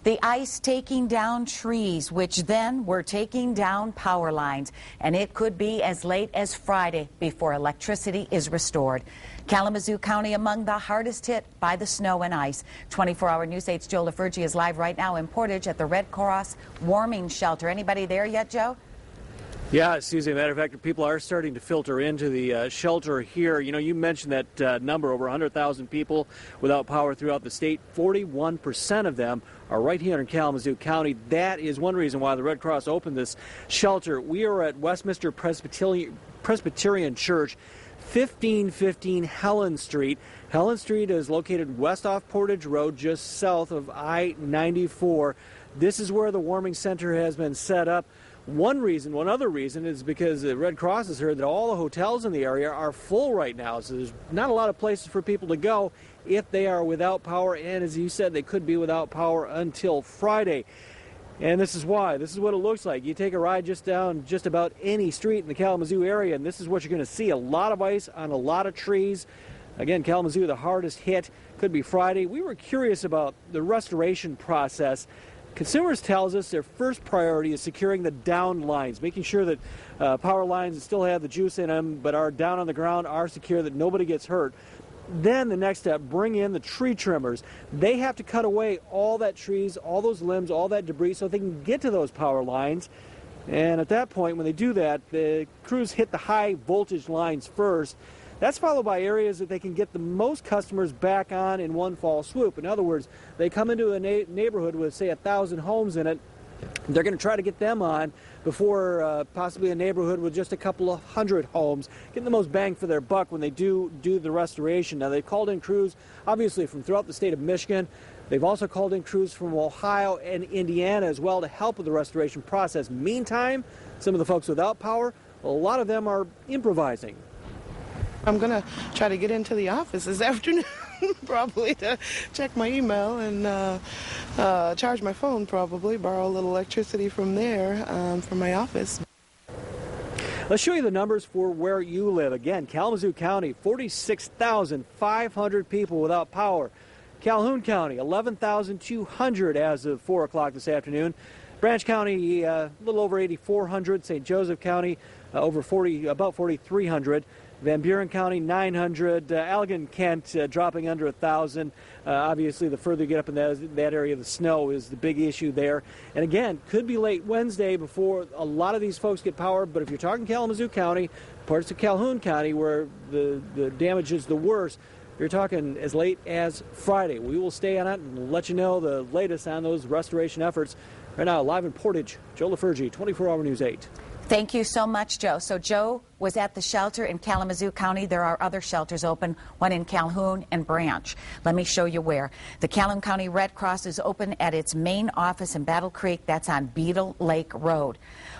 The ice taking down trees, which then were taking down power lines, and it could be as late as Friday before electricity is restored. Kalamazoo County among the hardest hit by the snow and ice. 24-hour News 8's Joe LaFurgey is live right now in Portage at the Red Cross warming shelter. Anybody there yet, Joe? Yeah, Susie, as a matter of fact, people are starting to filter into the shelter here. You know, you mentioned that number, over 100,000 people without power throughout the state. 41% of them are right here in Kalamazoo County. That is one reason why the Red Cross opened this shelter. We are at Westminster Presbyterian Church, 1515 Helen Street. Helen Street is located west off Portage Road, just south of I-94. This is where the warming center has been set up. One other reason is because the Red Cross has heard that all the hotels in the area are full right now, so there's not a lot of places for people to go if they are without power, and as you said, they could be without power until Friday. And this is why. This is what it looks like. You take a ride just down just about any street in the Kalamazoo area, and this is what you're going to see. A lot of ice on a lot of trees. Again, Kalamazoo, the hardest hit, could be Friday. We were curious about the restoration process. Consumers tells us their first priority is securing the down lines, making sure that power lines that still have the juice in them but are down on the ground are secure, that nobody gets hurt. Then the next step, bring in the tree trimmers. They have to cut away all that trees, all those limbs, all that debris so they can get to those power lines. And at that point, when they do that, the crews hit the high voltage lines first. That's followed by areas that they can get the most customers back on in one fall swoop. In other words, they come into a neighborhood with, say, 1,000 homes in it. They're going to try to get them on before possibly a neighborhood with just a couple of hundred homes, getting the most bang for their buck when they do the restoration. Now, they've called in crews, obviously, from throughout the state of Michigan. They've also called in crews from Ohio and Indiana as well to help with the restoration process. Meantime, some of the folks without power, a lot of them are improvising. I'm going to try to get into the office this afternoon, probably, to check my email and charge my phone, probably, borrow a little electricity from there, from my office. Let's show you the numbers for where you live. Again, Kalamazoo County, 46,500 people without power. Calhoun County, 11,200 as of 4 o'clock this afternoon. Branch County, a little over 8,400. St. Joseph County, about 4,300. Van Buren County, 900. Allegan, Kent, dropping under 1,000. Obviously, the further you get up in that area, the snow is the big issue there. And again, could be late Wednesday before a lot of these folks get power. But if you're talking Kalamazoo County, parts of Calhoun County where the damage is the worst, you're talking as late as Friday. We will stay on it and let you know the latest on those restoration efforts. Right now, live in Portage, Joe LaFurgey, 24-hour News 8. Thank you so much, Joe. So Joe was at the shelter in Kalamazoo County. There are other shelters open, one in Calhoun and Branch. Let me show you where. The Calhoun County Red Cross is open at its main office in Battle Creek. That's on Beetle Lake Road.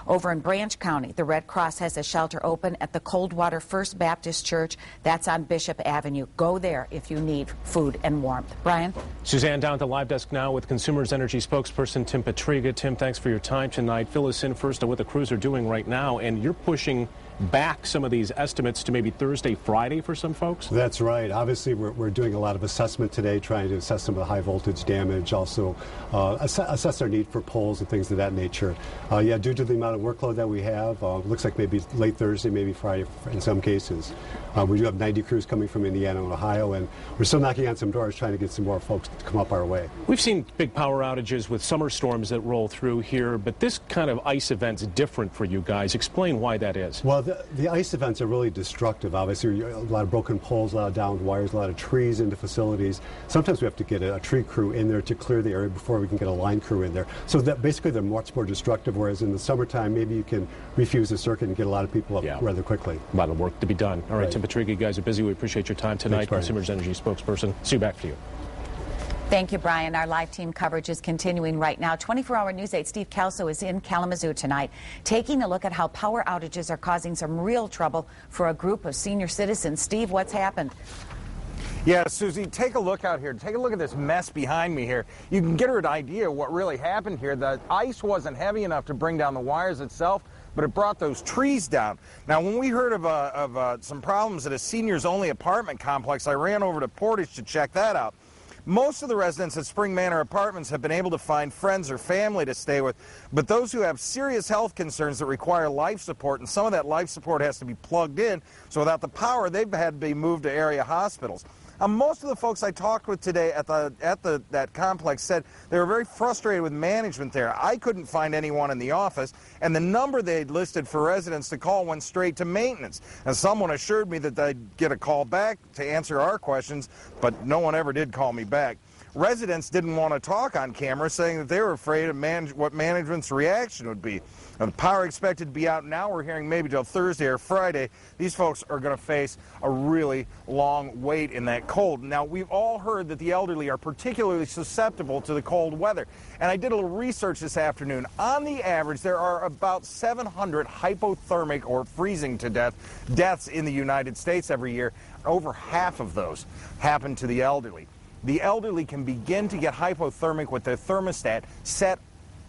Over in Branch County, the Red Cross has a shelter open at the Coldwater First Baptist Church. That's on Bishop Avenue. Go there if you need food and warmth. Brian? Suzanne down at the live desk now with Consumers Energy spokesperson Tim Petriga. Tim, thanks for your time tonight. Fill us in first on what the crews are doing right now, and you're pushing back some of these estimates to maybe Thursday, Friday for some folks? That's right. Obviously, we're doing a lot of assessment today, trying to assess some of the high voltage damage, also assess our need for poles and things of that nature. Yeah, due to the amount of workload that we have, looks like maybe late Thursday, maybe Friday in some cases. We do have 90 crews coming from Indiana and Ohio, and we're still knocking on some doors trying to get some more folks to come up our way. We've seen big power outages with summer storms that roll through here, but this kind of ice event's different for you guys. Explain why that is. Well, the ice events are really destructive. Obviously, a lot of broken poles, a lot of downed wires, a lot of trees into facilities. Sometimes we have to get a tree crew in there to clear the area before we can get a line crew in there. So that basically they're much more destructive, whereas in the summertime, maybe you can refuse the circuit and get a lot of people up rather quickly. A lot of work to be done. All right, Tim Petriga, you guys are busy. We appreciate your time tonight. Thanks, Consumers Energy spokesperson. Sue, back to you. Thank you, Brian. Our live team coverage is continuing right now. 24-hour News 8 Steve Kelso is in Kalamazoo tonight, taking a look at how power outages are causing some real trouble for a group of senior citizens. Steve, what's happened? Yeah, Susie, take a look out here. Take a look at this mess behind me here. You can get her an idea of what really happened here. The ice wasn't heavy enough to bring down the wires itself, but it brought those trees down. Now, when we heard of some problems at a seniors-only apartment complex, I ran over to Portage to check that out. Most of the residents at Spring Manor Apartments have been able to find friends or family to stay with, but those who have serious health concerns that require life support, and some of that life support has to be plugged in, so without the power, they've had to be moved to area hospitals. Most of the folks I talked with today at that complex said they were very frustrated with management there. I couldn't find anyone in the office, and the number they'd listed for residents to call went straight to maintenance. And someone assured me that they'd get a call back to answer our questions, but no one ever did call me back. Residents didn't want to talk on camera, saying that they were afraid of what management's reaction would be. Now, the power expected to be out now. We're hearing maybe till Thursday or Friday. These folks are going to face a really long wait in that cold. Now, we've all heard that the elderly are particularly susceptible to the cold weather. And I did a little research this afternoon. On the average, there are about 700 hypothermic or freezing to deaths in the United States every year. Over half of those happen to the elderly. The elderly can begin to get hypothermic with their thermostat set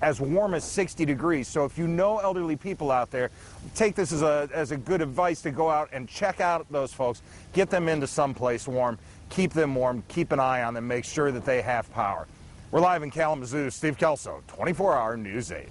as warm as 60 degrees. So if you know elderly people out there, take this as a good advice to go out and check out those folks, get them into someplace warm, keep them warm, keep an eye on them, make sure that they have power. We're live in Kalamazoo. Steve Kelso, 24-Hour News 8.